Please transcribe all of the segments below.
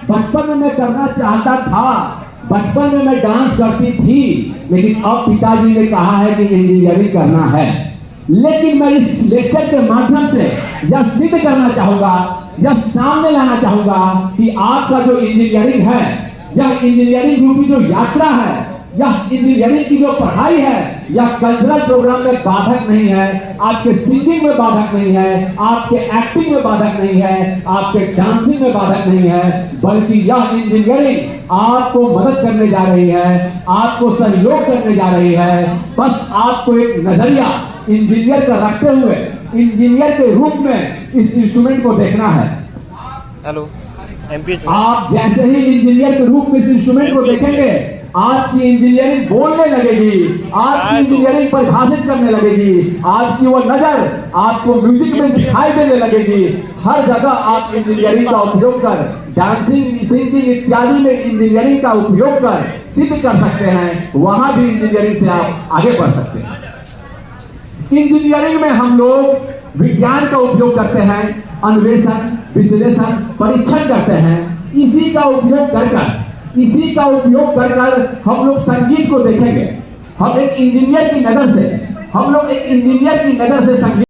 बचपन में मैं करना चाहता था, बचपन में मैं डांस करती थी, लेकिन अब पिताजी ने कहा है कि इंजीनियरिंग करना है। लेकिन मैं इस लेक्चर के माध्यम से यह सिद्ध करना चाहूंगा, यह सामने लाना चाहूंगा कि आपका जो इंजीनियरिंग है, यह इंजीनियरिंग रूपी जो यात्रा है, यह इंजीनियरिंग की जो पढ़ाई है, यह कल्चरल प्रोग्राम में बाधक नहीं है, आपके सिंगिंग में बाधक नहीं है, आपके एक्टिंग में बाधक नहीं है, आपके डांसिंग में बाधक नहीं है, बल्कि यह इंजीनियरिंग आपको मदद करने जा रही है, आपको सहयोग करने जा रही है। बस आपको एक नजरिया इंजीनियर का रखते हुए इंजीनियर के रूप में इस इंस्ट्रूमेंट को देखना है। हेलो एमपी, आप जैसे ही इंजीनियर के रूप में इस इंस्ट्रूमेंट को देखेंगे, आपकी इंजीनियरिंग बोलने लगेगी, आपकी इंजीनियरिंग परिभाषित करने लगेगी, आपकी वो नजर आपको म्यूजिक में दिखाई देने लगेगी। हर जगह आप इंजीनियरिंग का उपयोग कर, डांसिंग, सिंगिंग इत्यादि में इंजीनियरिंग का उपयोग कर सिद्ध कर सकते हैं, वहां भी इंजीनियरिंग से आप आगे बढ़ सकते हैं। इंजीनियरिंग में हम लोग विज्ञान का उपयोग करते हैं, अन्वेषण, विश्लेषण, परीक्षण करते हैं। इसी का उपयोग कर हम लोग संगीत को देखेंगे। हम एक इंजीनियर की नजर से संगीत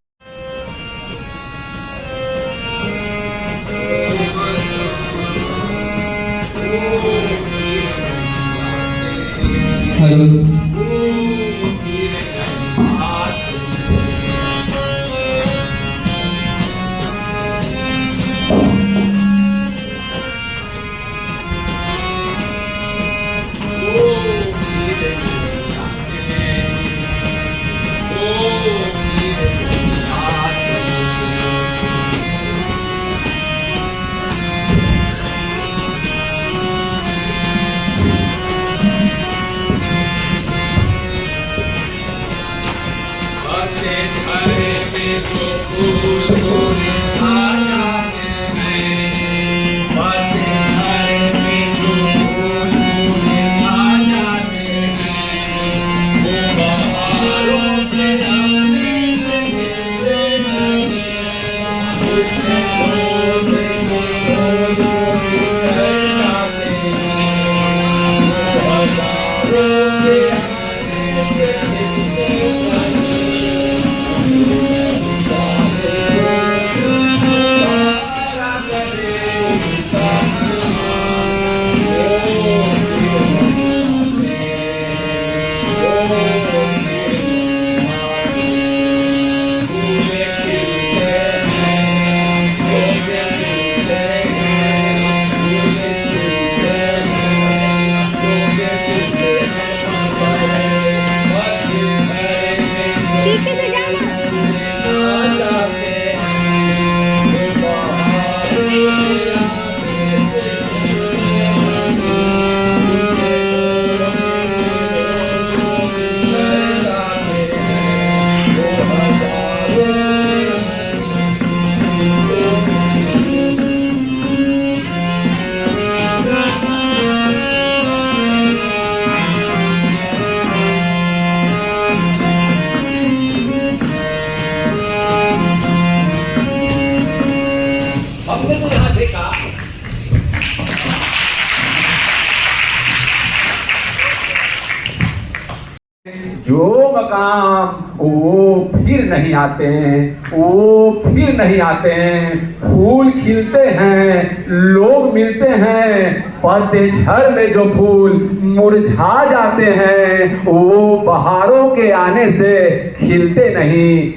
जो मकाम वो फिर नहीं आते हैं, फूल खिलते हैं, लोग मिलते हैं, पतझड़ में जो फूल मुरझा जाते हैं, वो बहारों के आने से खिलते नहीं।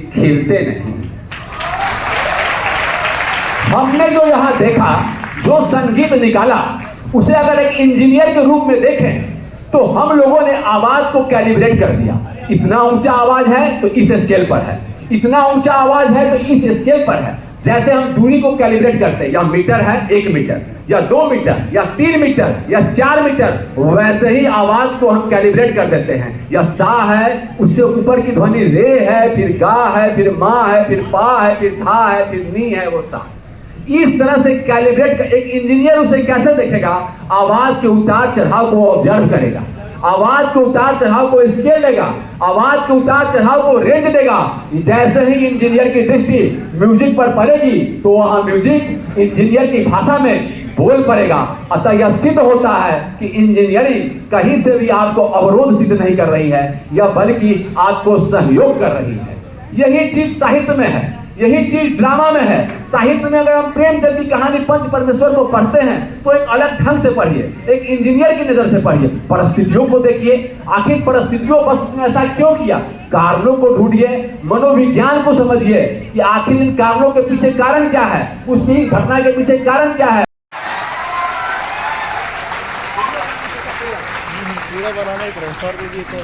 हमने जो यहाँ देखा, जो संगीत निकाला, उसे अगर एक इंजीनियर के रूप में देखें तो हम लोगों ने आवाज को कैलिब्रेट कर दिया। इतना ऊंचा आवाज है तो इस स्केल पर है, इतना ऊंचा आवाज है तो इस स्केल पर है। जैसे हम दूरी को कैलिब्रेट करते हैं, या मीटर है 1 मीटर या 2 मीटर या 3 मीटर या 4 मीटर, वैसे ही आवाज को हम कैलिब्रेट कर देते हैं। या सा है, उससे ऊपर की ध्वनि रे है, फिर गा है, फिर माँ है, फिर पा है, फिर था है, फिर नी है, वो सा। इस तरह से कैलिब्रेट एक इंजीनियर उसे कैसे देखेगा? आवाज के उतार चढ़ाव को ऑब्जर्व करेगा, आवाज के उतार चढ़ाव को स्केल लेगा, आवाज के उतार चढ़ाव को रेंज देगा। जैसे ही इंजीनियर की दृष्टि म्यूजिक पर पड़ेगी तो वहां म्यूजिक इंजीनियर की भाषा में बोल पड़ेगा। अतः यह सिद्ध होता है कि इंजीनियरिंग कहीं से भी आपको अवरोध सिद्ध नहीं कर रही है, यह बल्कि आपको सहयोग कर रही है। यही चीज साहित्य में है, यही चीज ड्रामा में है। साहित्य में अगर हम प्रेमचंद की कहानी पंच परमेश्वर को पढ़ते हैं तो एक अलग ढंग से पढ़िए, एक इंजीनियर की नजर से पढ़िए, परिस्थितियों को देखिए, आखिर परिस्थितियों बस उसने ऐसा क्यों किया, कारणों को ढूंढिए, मनोविज्ञान को समझिए कि आखिर इन कारणों के पीछे कारण क्या है, उसी घटना के पीछे कारण क्या है। पूरा बनाना ही पड़ेगा 100 रुपये की तो